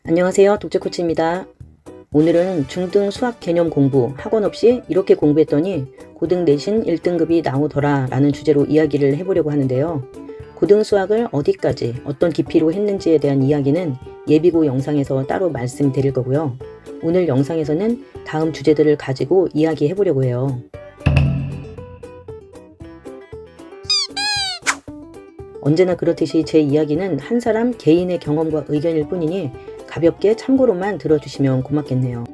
안녕하세요. 독재코치입니다. 오늘은 중등 수학 개념 공부 학원 없이 이렇게 공부했더니 고등 내신 1등급이 나오더라 라는 주제로 이야기를 해보려고 하는데요. 고등 수학을 어디까지 어떤 깊이로 했는지에 대한 이야기는 예비고 영상에서 따로 말씀드릴 거고요. 오늘 영상에서는 다음 주제들을 가지고 이야기해 보려고 해요. 언제나 그렇듯이 제 이야기는 한 사람 개인의 경험과 의견일 뿐이니 가볍게 참고로만 들어주시면 고맙겠네요.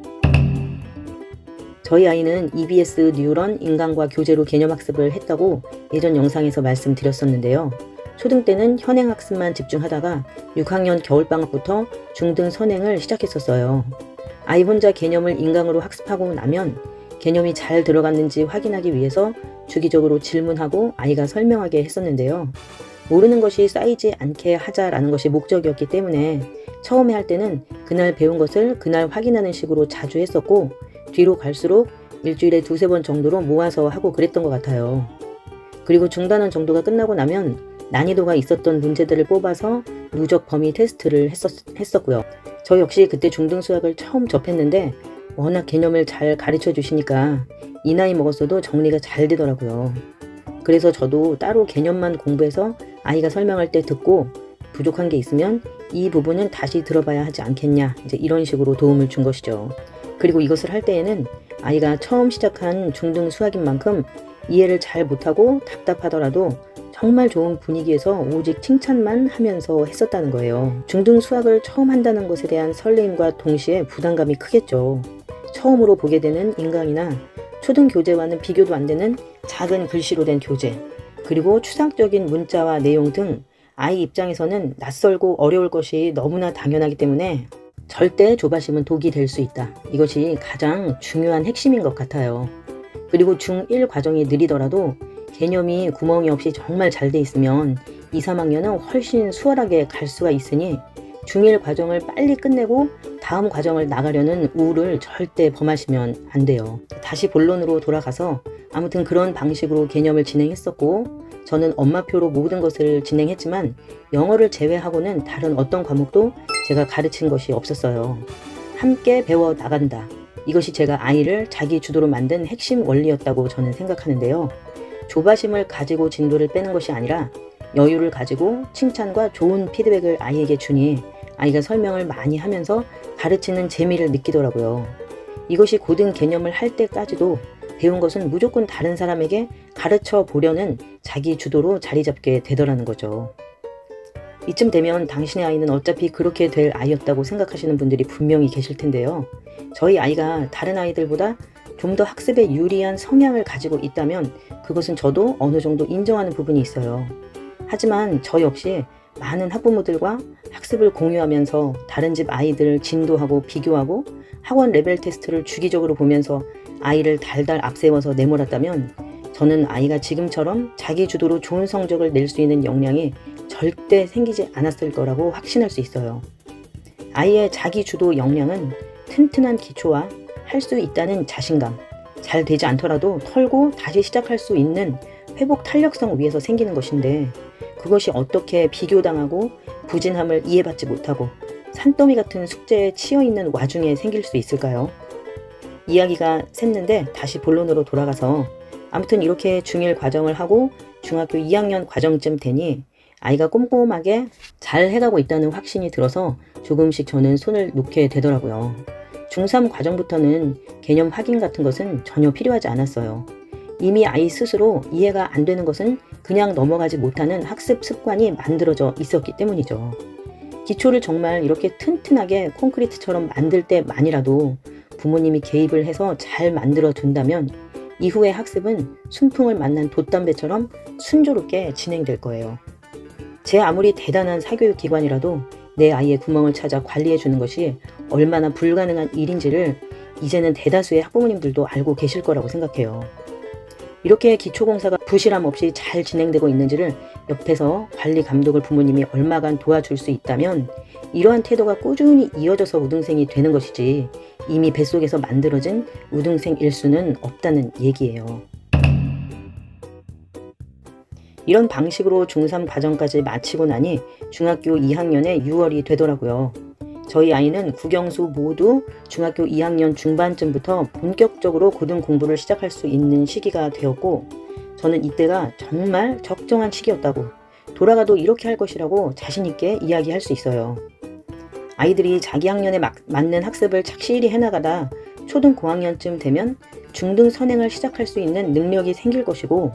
저희 아이는 EBS 뉴런 인간과 교재로 개념학습을 했다고 예전 영상에서 말씀드렸었는데요. 초등 때는 현행학습만 집중하다가 6학년 겨울방학부터 중등 선행을 시작했었어요. 아이 혼자 개념을 인강으로 학습하고 나면 개념이 잘 들어갔는지 확인하기 위해서 주기적으로 질문하고 아이가 설명하게 했었는데요. 모르는 것이 쌓이지 않게 하자라는 것이 목적이었기 때문에 처음에 할 때는 그날 배운 것을 그날 확인하는 식으로 자주 했었고, 뒤로 갈수록 일주일에 두세 번 정도로 모아서 하고 그랬던 것 같아요. 그리고 중단원 정도가 끝나고 나면 난이도가 있었던 문제들을 뽑아서 누적 범위 테스트를 했었고요. 저 역시 그때 중등 수학을 처음 접했는데 워낙 개념을 잘 가르쳐 주시니까 이 나이 먹었어도 정리가 잘 되더라고요. 그래서 저도 따로 개념만 공부해서 아이가 설명할 때 듣고 부족한 게 있으면 이 부분은 다시 들어봐야 하지 않겠냐, 이제 이런 식으로 도움을 준 것이죠. 그리고 이것을 할 때에는 아이가 처음 시작한 중등 수학인 만큼 이해를 잘 못하고 답답하더라도 정말 좋은 분위기에서 오직 칭찬만 하면서 했었다는 거예요. 중등 수학을 처음 한다는 것에 대한 설레임과 동시에 부담감이 크겠죠. 처음으로 보게 되는 인강이나 초등 교재와는 비교도 안 되는 작은 글씨로 된 교재, 그리고 추상적인 문자와 내용 등 아이 입장에서는 낯설고 어려울 것이 너무나 당연하기 때문에 절대 조바심은 독이 될 수 있다. 이것이 가장 중요한 핵심인 것 같아요. 그리고 중1 과정이 느리더라도 개념이 구멍이 없이 정말 잘 돼 있으면 2, 3학년은 훨씬 수월하게 갈 수가 있으니 중1 과정을 빨리 끝내고 다음 과정을 나가려는 우를 절대 범하시면 안 돼요. 다시 본론으로 돌아가서 아무튼 그런 방식으로 개념을 진행했었고, 저는 엄마표로 모든 것을 진행했지만 영어를 제외하고는 다른 어떤 과목도 제가 가르친 것이 없었어요. 함께 배워 나간다. 이것이 제가 아이를 자기 주도로 만든 핵심 원리였다고 저는 생각하는데요. 조바심을 가지고 진도를 빼는 것이 아니라 여유를 가지고 칭찬과 좋은 피드백을 아이에게 주니 아이가 설명을 많이 하면서 가르치는 재미를 느끼더라고요. 이것이 고등 개념을 할 때까지도 배운 것은 무조건 다른 사람에게 가르쳐 보려는 자기 주도로 자리 잡게 되더라는 거죠. 이쯤 되면 당신의 아이는 어차피 그렇게 될 아이였다고 생각하시는 분들이 분명히 계실 텐데요. 저희 아이가 다른 아이들보다 좀 더 학습에 유리한 성향을 가지고 있다면 그것은 저도 어느 정도 인정하는 부분이 있어요. 하지만 저 역시 많은 학부모들과 학습을 공유하면서 다른 집 아이들을 진도하고 비교하고 학원 레벨 테스트를 주기적으로 보면서 아이를 달달 앞세워서 내몰았다면 저는 아이가 지금처럼 자기 주도로 좋은 성적을 낼 수 있는 역량이 절대 생기지 않았을 거라고 확신할 수 있어요. 아이의 자기 주도 역량은 튼튼한 기초와 할 수 있다는 자신감, 잘 되지 않더라도 털고 다시 시작할 수 있는 회복 탄력성 위에서 생기는 것인데, 그것이 어떻게 비교당하고 부진함을 이해받지 못하고 산더미 같은 숙제에 치여있는 와중에 생길 수 있을까요? 이야기가 샜는데 다시 본론으로 돌아가서 아무튼 이렇게 중1 과정을 하고 중학교 2학년 과정쯤 되니 아이가 꼼꼼하게 잘 해가고 있다는 확신이 들어서 조금씩 저는 손을 놓게 되더라고요. 중3 과정부터는 개념 확인 같은 것은 전혀 필요하지 않았어요. 이미 아이 스스로 이해가 안 되는 것은 그냥 넘어가지 못하는 학습 습관이 만들어져 있었기 때문이죠. 기초를 정말 이렇게 튼튼하게 콘크리트처럼 만들 때만이라도 부모님이 개입을 해서 잘 만들어 둔다면 이후의 학습은 순풍을 만난 돛담배처럼 순조롭게 진행될 거예요. 제 아무리 대단한 사교육 기관이라도 내 아이의 구멍을 찾아 관리해 주는 것이 얼마나 불가능한 일인지를 이제는 대다수의 학부모님들도 알고 계실 거라고 생각해요. 이렇게 기초공사가 부실함 없이 잘 진행되고 있는지를 옆에서 관리 감독을 부모님이 얼마간 도와줄 수 있다면 이러한 태도가 꾸준히 이어져서 우등생이 되는 것이지 이미 뱃속에서 만들어진 우등생 일수는 없다는 얘기예요. 이런 방식으로 중3 과정까지 마치고 나니 중학교 2학년의 6월이 되더라고요. 저희 아이는 국영수 모두 중학교 2학년 중반쯤부터 본격적으로 고등 공부를 시작할 수 있는 시기가 되었고, 저는 이때가 정말 적정한 시기였다고, 돌아가도 이렇게 할 것이라고 자신있게 이야기할 수 있어요. 아이들이 자기 학년에 맞는 학습을 착실히 해나가다 초등 고학년쯤 되면 중등 선행을 시작할 수 있는 능력이 생길 것이고,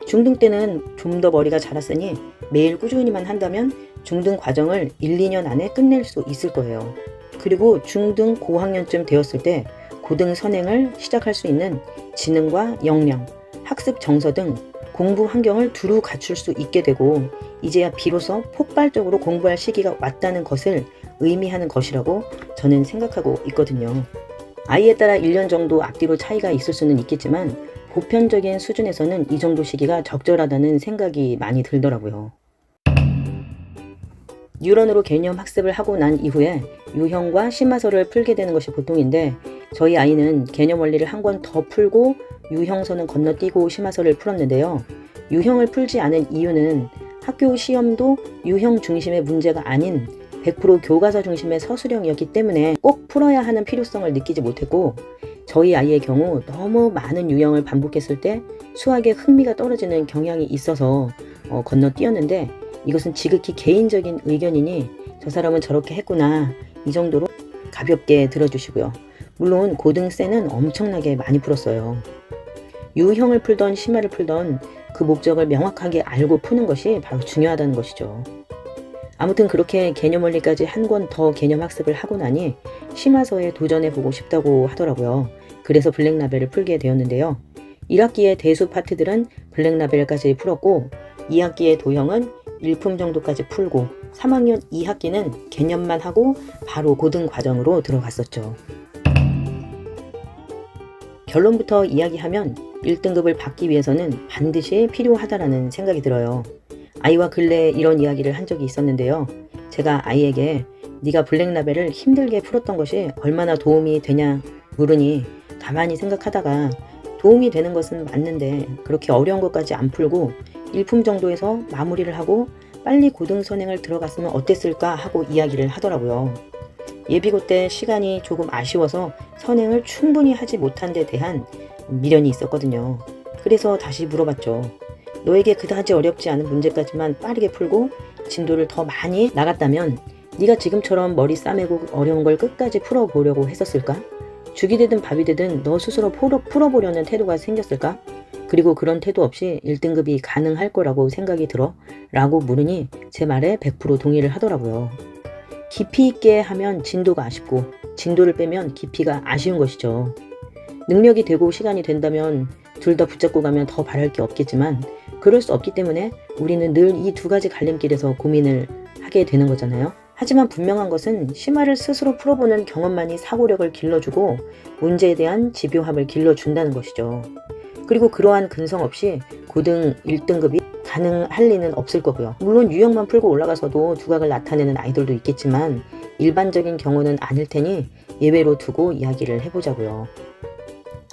중등 때는 좀 더 머리가 자랐으니 매일 꾸준히만 한다면 중등 과정을 1, 2년 안에 끝낼 수 있을 거예요. 그리고 중등 고학년쯤 되었을 때 고등 선행을 시작할 수 있는 지능과 역량, 학습 정서 등 공부 환경을 두루 갖출 수 있게 되고, 이제야 비로소 폭발적으로 공부할 시기가 왔다는 것을 의미하는 것이라고 저는 생각하고 있거든요. 아이에 따라 1년 정도 앞뒤로 차이가 있을 수는 있겠지만 보편적인 수준에서는 이 정도 시기가 적절하다는 생각이 많이 들더라고요. 뉴런으로 개념 학습을 하고 난 이후에 유형과 심화서를 풀게 되는 것이 보통인데, 저희 아이는 개념 원리를 한 권 더 풀고 유형서는 건너뛰고 심화서를 풀었는데요. 유형을 풀지 않은 이유는 학교 시험도 유형 중심의 문제가 아닌 100% 교과서 중심의 서술형이었기 때문에 꼭 풀어야 하는 필요성을 느끼지 못했고, 저희 아이의 경우 너무 많은 유형을 반복했을 때 수학에 흥미가 떨어지는 경향이 있어서 건너뛰었는데, 이것은 지극히 개인적인 의견이니 저 사람은 저렇게 했구나, 이 정도로 가볍게 들어주시고요. 물론 고등세는 엄청나게 많이 풀었어요. 유형을 풀던 심화를 풀던 그 목적을 명확하게 알고 푸는 것이 바로 중요하다는 것이죠. 아무튼 그렇게 개념 원리까지 한 권 더 개념 학습을 하고 나니 심화서에 도전해보고 싶다고 하더라고요. 그래서 블랙라벨을 풀게 되었는데요. 1학기의 대수 파트들은 블랙라벨까지 풀었고, 2학기의 도형은 일품 정도까지 풀고, 3학년 2학기는 개념만 하고 바로 고등 과정으로 들어갔었죠. 결론부터 이야기하면 1등급을 받기 위해서는 반드시 필요하다라는 생각이 들어요. 아이와 근래에 이런 이야기를 한 적이 있었는데요. 제가 아이에게 네가 블랙라벨을 힘들게 풀었던 것이 얼마나 도움이 되냐 물으니, 가만히 생각하다가 도움이 되는 것은 맞는데 그렇게 어려운 것까지 안 풀고 일품 정도에서 마무리를 하고 빨리 고등 선행을 들어갔으면 어땠을까 하고 이야기를 하더라고요. 예비고 때 시간이 조금 아쉬워서 선행을 충분히 하지 못한 데 대한 미련이 있었거든요. 그래서 다시 물어봤죠. 너에게 그다지 어렵지 않은 문제까지만 빠르게 풀고 진도를 더 많이 나갔다면 네가 지금처럼 머리 싸매고 어려운 걸 끝까지 풀어보려고 했었을까? 죽이 되든 밥이 되든 너 스스로 풀어보려는 태도가 생겼을까? 그리고 그런 태도 없이 1등급이 가능할 거라고 생각이 들어? 라고 물으니 제 말에 100% 동의를 하더라고요. 깊이 있게 하면 진도가 아쉽고 진도를 빼면 깊이가 아쉬운 것이죠. 능력이 되고 시간이 된다면 둘 다 붙잡고 가면 더 바랄 게 없겠지만 그럴 수 없기 때문에 우리는 늘 이 두 가지 갈림길에서 고민을 하게 되는 거잖아요. 하지만 분명한 것은 심화를 스스로 풀어보는 경험만이 사고력을 길러주고 문제에 대한 집요함을 길러준다는 것이죠. 그리고 그러한 근성 없이 고등 1등급이 가능할 리는 없을 거고요. 물론 유형만 풀고 올라가서도 두각을 나타내는 아이들도 있겠지만 일반적인 경우는 아닐 테니 예외로 두고 이야기를 해보자고요.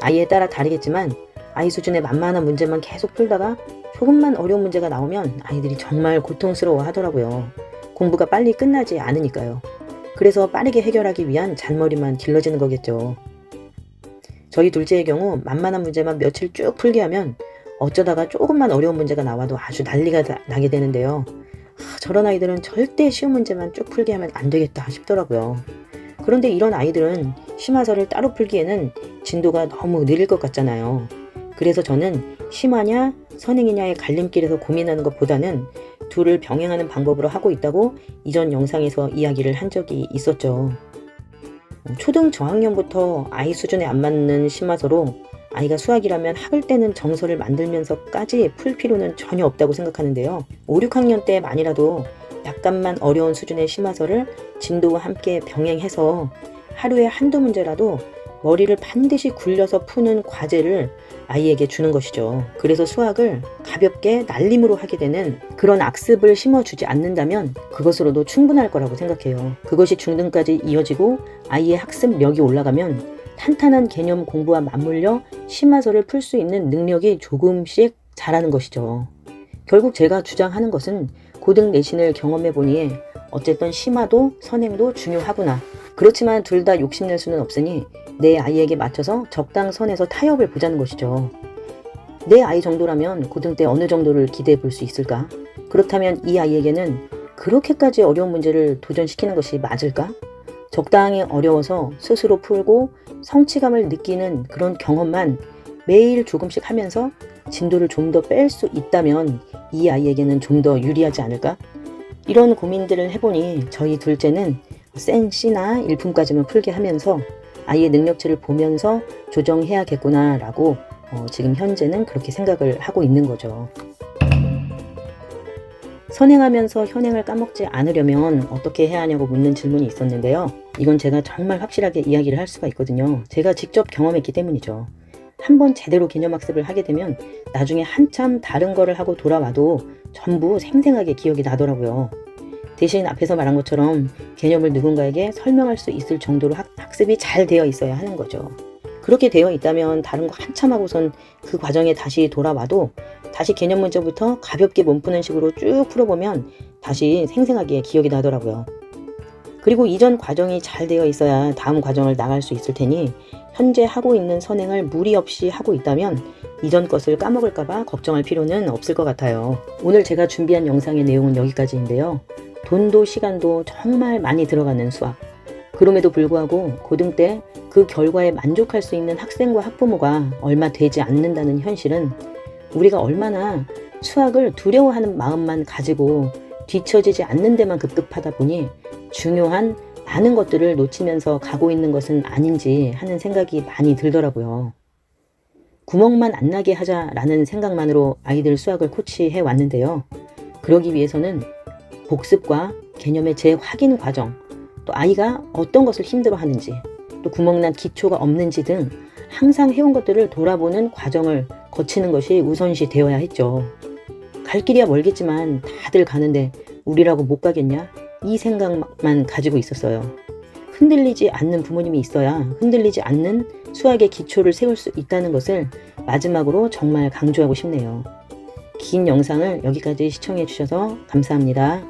아이에 따라 다르겠지만 아이 수준의 만만한 문제만 계속 풀다가 조금만 어려운 문제가 나오면 아이들이 정말 고통스러워 하더라고요. 공부가 빨리 끝나지 않으니까요. 그래서 빠르게 해결하기 위한 잔머리만 길러지는 거겠죠. 저희 둘째의 경우 만만한 문제만 며칠 쭉 풀게 하면 어쩌다가 조금만 어려운 문제가 나와도 아주 난리가 나게 되는데요. 저런 아이들은 절대 쉬운 문제만 쭉 풀게 하면 안 되겠다 싶더라고요. 그런데 이런 아이들은 심화서를 따로 풀기에는 진도가 너무 느릴 것 같잖아요. 그래서 저는 심화냐 선행이냐의 갈림길에서 고민하는 것보다는 둘을 병행하는 방법으로 하고 있다고 이전 영상에서 이야기를 한 적이 있었죠. 초등 저학년부터 아이 수준에 안 맞는 심화서로 아이가 수학이라면 학을 때는 정서를 만들면서까지 풀 필요는 전혀 없다고 생각하는데요. 5, 6학년 때만이라도 약간만 어려운 수준의 심화서를 진도와 함께 병행해서 하루에 한두 문제라도 머리를 반드시 굴려서 푸는 과제를 아이에게 주는 것이죠. 그래서 수학을 가볍게 날림으로 하게 되는 그런 악습을 심어주지 않는다면 그것으로도 충분할 거라고 생각해요. 그것이 중등까지 이어지고 아이의 학습력이 올라가면 탄탄한 개념 공부와 맞물려 심화서를 풀 수 있는 능력이 조금씩 자라는 것이죠. 결국 제가 주장하는 것은 고등 내신을 경험해보니 어쨌든 심화도 선행도 중요하구나. 그렇지만 둘 다 욕심낼 수는 없으니 내 아이에게 맞춰서 적당선에서 타협을 보자는 것이죠. 내 아이 정도라면 고등 때 어느 정도를 기대해 볼 수 있을까? 그렇다면 이 아이에게는 그렇게까지 어려운 문제를 도전시키는 것이 맞을까? 적당히 어려워서 스스로 풀고 성취감을 느끼는 그런 경험만 매일 조금씩 하면서 진도를 좀 더 뺄 수 있다면 이 아이에게는 좀 더 유리하지 않을까? 이런 고민들을 해보니 저희 둘째는 센 C나 일품까지만 풀게 하면서 아이의 능력치를 보면서 조정해야겠구나라고 지금 현재는 그렇게 생각을 하고 있는 거죠. 선행하면서 현행을 까먹지 않으려면 어떻게 해야 하냐고 묻는 질문이 있었는데요. 이건 제가 정말 확실하게 이야기를 할 수가 있거든요. 제가 직접 경험했기 때문이죠. 한번 제대로 개념학습을 하게 되면 나중에 한참 다른 거를 하고 돌아와도 전부 생생하게 기억이 나더라고요. 대신 앞에서 말한 것처럼 개념을 누군가에게 설명할 수 있을 정도로 학습이 잘 되어 있어야 하는 거죠. 그렇게 되어 있다면 다른 거 한참 하고선 그 과정에 다시 돌아와도 다시 개념 문제부터 가볍게 몸푸는 식으로 쭉 풀어보면 다시 생생하게 기억이 나더라고요. 그리고 이전 과정이 잘 되어 있어야 다음 과정을 나갈 수 있을 테니 현재 하고 있는 선행을 무리 없이 하고 있다면 이전 것을 까먹을까봐 걱정할 필요는 없을 것 같아요. 오늘 제가 준비한 영상의 내용은 여기까지인데요. 돈도 시간도 정말 많이 들어가는 수학. 그럼에도 불구하고 고등 때 그 결과에 만족할 수 있는 학생과 학부모가 얼마 되지 않는다는 현실은 우리가 얼마나 수학을 두려워하는 마음만 가지고 뒤처지지 않는 데만 급급하다 보니 중요한 많은 것들을 놓치면서 가고 있는 것은 아닌지 하는 생각이 많이 들더라고요. 구멍만 안 나게 하자라는 생각만으로 아이들 수학을 코치해 왔는데요. 그러기 위해서는 복습과 개념의 재확인 과정, 또 아이가 어떤 것을 힘들어하는지, 또 구멍난 기초가 없는지 등 항상 해온 것들을 돌아보는 과정을 거치는 것이 우선시 되어야 했죠. 갈 길이야 멀겠지만 다들 가는데 우리라고 못 가겠냐? 이 생각만 가지고 있었어요. 흔들리지 않는 부모님이 있어야 흔들리지 않는 수학의 기초를 세울 수 있다는 것을 마지막으로 정말 강조하고 싶네요. 긴 영상을 여기까지 시청해 주셔서 감사합니다.